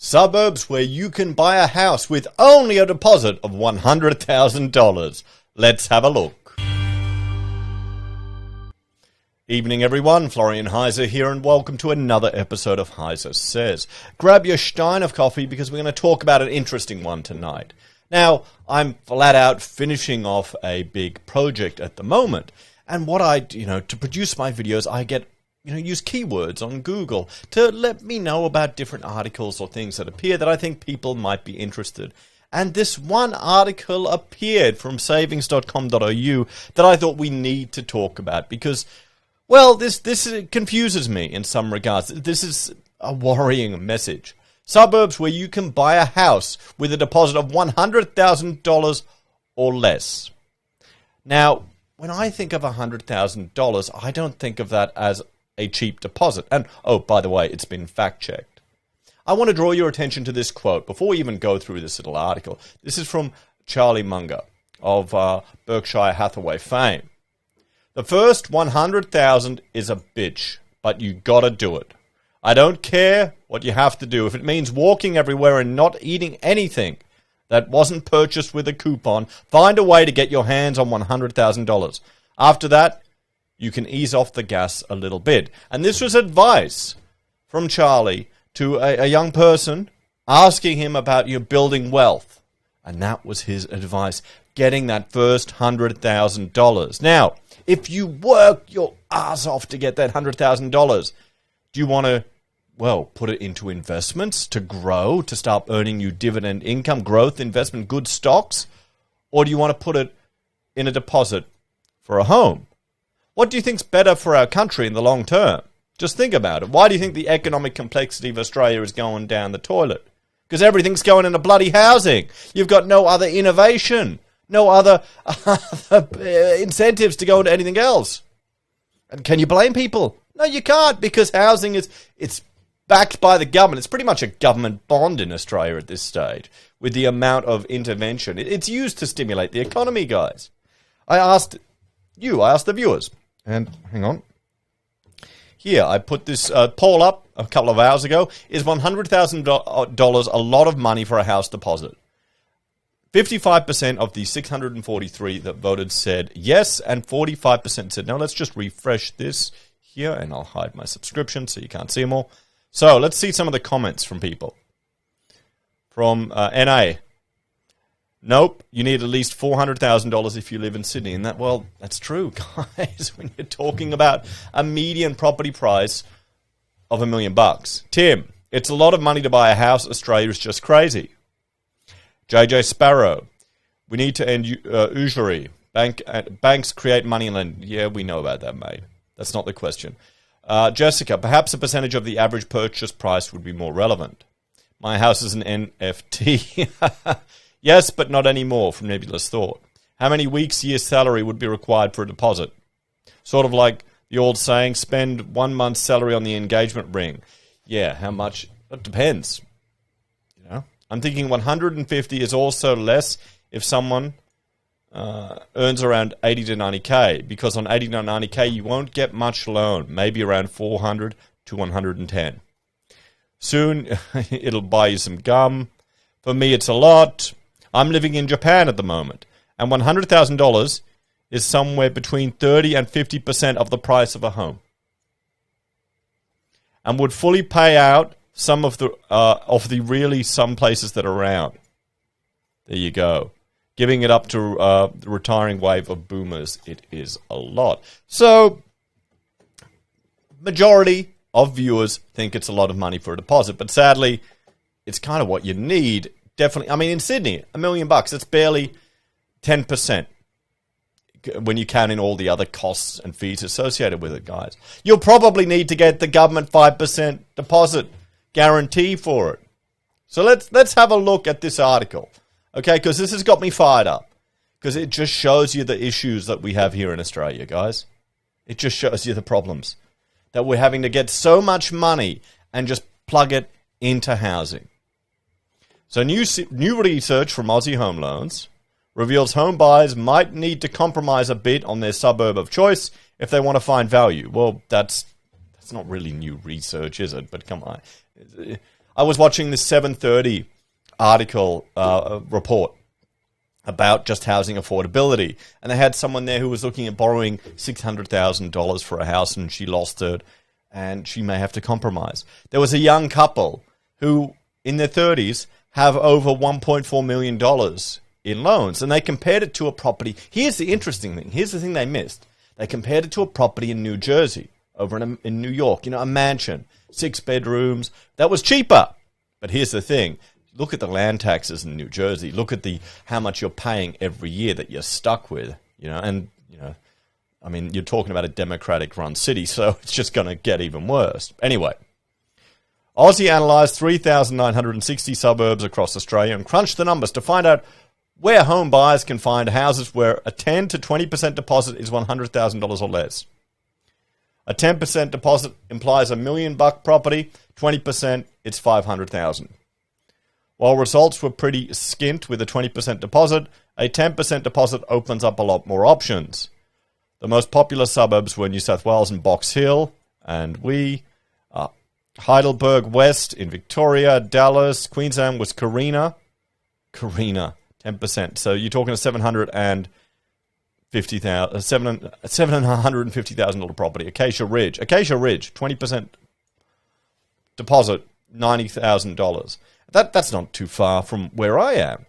Suburbs where you can buy a house with only a deposit of $100,000. Let's have a look. Evening everyone, Florian.Heise here and welcome to another episode of HeiseSays. Grab your stein of coffee because we're going to talk about an interesting one tonight. Now, I'm flat out finishing off a big project at the moment, and what to produce my videos, I get use keywords on Google to let me know about different articles or things that appear that I think people might be interested. And this one article appeared from savings.com.au that I thought we need to talk about because, well, this confuses me in some regards. This is a worrying message. Suburbs where you can buy a house with a deposit of $100,000 or less. Now, when I think of $100,000, I don't think of that as a cheap deposit. And, oh, by the way, it's been fact-checked. I want to draw your attention to this quote before we even go through this little article. This is from Charlie Munger of Berkshire Hathaway fame. The first 100,000 is a bitch, but you gotta do it. I don't care what you have to do. If it means walking everywhere and not eating anything that wasn't purchased with a coupon, find a way to get your hands on $100,000. After that, you can ease off the gas a little bit. And this was advice from Charlie to a young person asking him about building wealth. And that was his advice, getting that first $100,000. Now, if you work your ass off to get that $100,000, do you want to, put it into investments to grow, to start earning you dividend income, growth, investment, good stocks? Or do you want to put it in a deposit for a home? What do you think's better for our country in the long term? Just think about it. Why do you think the economic complexity of Australia is going down the toilet? Because everything's going into bloody housing. You've got no other innovation, no other incentives to go into anything else. And can you blame people? No, you can't, because housing it's backed by the government. It's pretty much a government bond in Australia at this stage with the amount of intervention. It's used to stimulate the economy, guys. I asked the viewers. And hang on. Here, I put this poll up a couple of hours ago. Is $100,000 a lot of money for a house deposit? 55% of the 643 that voted said yes, and 45% said no. Let's just refresh this here, and I'll hide my subscription so you can't see them all. So, let's see some of the comments from people. From NA. Nope, you need at least $400,000 if you live in Sydney. And that's true, guys, when you're talking about a median property price of $1 million. Tim, it's a lot of money to buy a house. Australia is just crazy. JJ Sparrow, we need to end usury. Banks create money and lend. Yeah, we know about that, mate. That's not the question. Jessica, perhaps a percentage of the average purchase price would be more relevant. My house is an NFT. Yes, but not anymore, from Nebulous Thought. How many weeks' year's salary would be required for a deposit? Sort of like the old saying, spend 1 month's salary on the engagement ring. Yeah, how much? It depends. I'm thinking 150 is also less if someone earns around 80 to 90K, because on 80 to 90K you won't get much loan, maybe around 400 to 110. Soon it'll buy you some gum. For me, it's a lot. I'm living in Japan at the moment, and $100,000 is somewhere between 30 and 50% of the price of a home, and would fully pay out some of the really some places that are around. There you go. Giving it up to the retiring wave of boomers, it is a lot. So, majority of viewers think it's a lot of money for a deposit, but sadly, it's kind of what you need. Definitely. I mean, in Sydney, $1 million, it's barely 10% when you count in all the other costs and fees associated with it, guys. You'll probably need to get the government 5% deposit guarantee for it. So let's have a look at this article, okay? Because this has got me fired up. Because it just shows you the issues that we have here in Australia, guys. It just shows you the problems. That we're having to get so much money and just plug it into housing. So new research from Aussie Home Loans reveals home buyers might need to compromise a bit on their suburb of choice if they want to find value. Well, that's not really new research, is it? But come on. I was watching this 7:30 article report about just housing affordability, and they had someone there who was looking at borrowing $600,000 for a house, and she lost it, and she may have to compromise. There was a young couple who, in their 30s, have over $1.4 million in loans, and they compared it to a property. Here's the interesting thing. Here's the thing they missed. They compared it to a property in New Jersey, over in New York, a mansion, 6 bedrooms. That was cheaper. But here's the thing. Look at the land taxes in New Jersey. Look at how much you're paying every year that you're stuck with, I mean, you're talking about a Democratic-run city, so it's just going to get even worse. Anyway, Aussie analysed 3,960 suburbs across Australia and crunched the numbers to find out where home buyers can find houses where a 10 to 20% deposit is $100,000 or less. A 10% deposit implies $1 million property, 20% it's $500,000. While results were pretty skint with a 20% deposit, a 10% deposit opens up a lot more options. The most popular suburbs were New South Wales and Box Hill, and Heidelberg West in Victoria, Dallas, Queensland was Carina, 10%. So you're talking a $750,000 property. Acacia Ridge, 20% deposit, $90,000. That's not too far from where I am.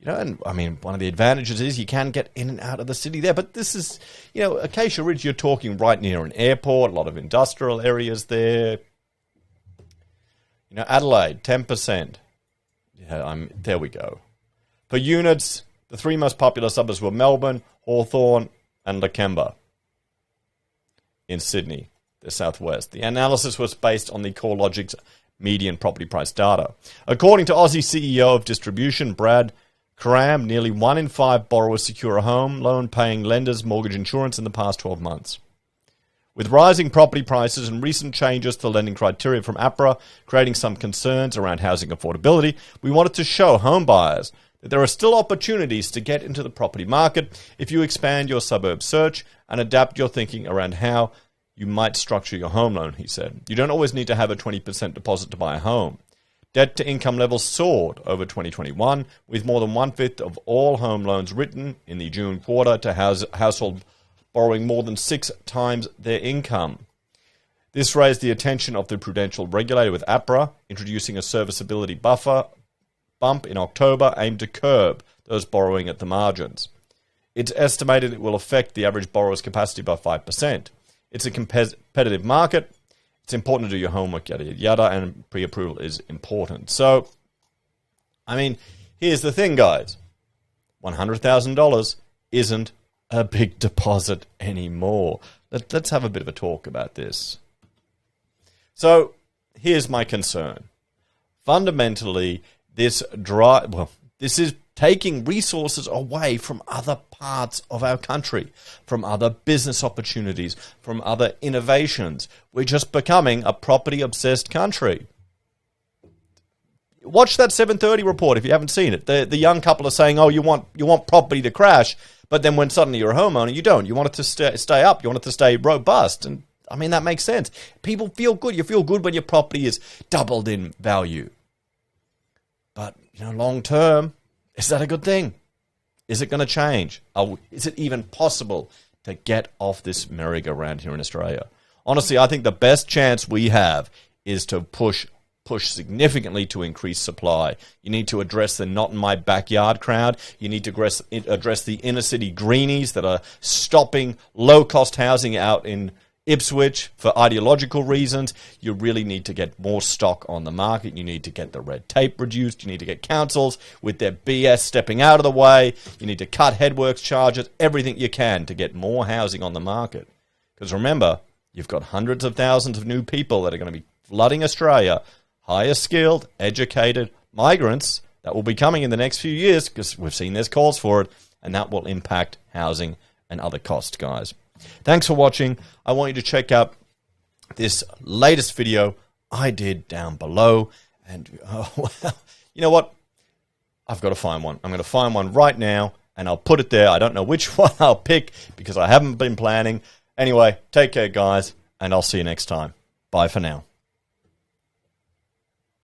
And I mean, one of the advantages is you can get in and out of the city there. But this is, Acacia Ridge, you're talking right near an airport, a lot of industrial areas there. Adelaide, 10%. There we go. For units, the 3 most popular suburbs were Melbourne, Hawthorn, and Lakemba in Sydney, the southwest. The analysis was based on the CoreLogic's median property price data. According to Aussie CEO of Distribution, Brad Cram, nearly 1 in 5 borrowers secure a home loan paying lenders' mortgage insurance in the past 12 months. With rising property prices and recent changes to lending criteria from APRA creating some concerns around housing affordability, we wanted to show home buyers that there are still opportunities to get into the property market if you expand your suburb search and adapt your thinking around how you might structure your home loan, he said. You don't always need to have a 20% deposit to buy a home. Debt-to-income levels soared over 2021, with more than 1/5 of all home loans written in the June quarter to household borrowing more than 6 times their income. This raised the attention of the prudential regulator, with APRA introducing a serviceability bump in October aimed to curb those borrowing at the margins. It's estimated it will affect the average borrower's capacity by 5%. It's a competitive market. It's important to do your homework, yada, yada, yada, and pre-approval is important. So, I mean, here's the thing, guys. $100,000 isn't a big deposit anymore. Let's have a bit of a talk about this. So, here's my concern. Fundamentally, this is taking resources away from other parts of our country, from other business opportunities, from other innovations. We're just becoming a property-obsessed country. Watch that 7:30 report if you haven't seen it. The young couple are saying, oh, you want property to crash, but then when suddenly you're a homeowner, you don't. You want it to stay up. You want it to stay robust. And, I mean, that makes sense. People feel good. You feel good when your property is doubled in value. But, long term, is that a good thing? Is it going to change? Is it even possible to get off this merry-go-round here in Australia? Honestly, I think the best chance we have is to push significantly to increase supply. You need to address the not-in-my-backyard crowd. You need to address the inner-city greenies that are stopping low-cost housing out in Ipswich for ideological reasons. You really need to get more stock on the market. You need to get the red tape reduced. You need to get councils with their BS stepping out of the way. You need to cut headworks charges, everything you can to get more housing on the market. Because remember, you've got hundreds of thousands of new people that are going to be flooding Australia, higher skilled, educated migrants that will be coming in the next few years because we've seen there's calls for it, and that will impact housing and other costs, guys. Thanks for watching. I want you to check out this latest video I did down below. And, you know what? I've got to find one. I'm going to find one right now, and I'll put it there. I don't know which one I'll pick because I haven't been planning. Anyway, take care, guys, and I'll see you next time. Bye for now.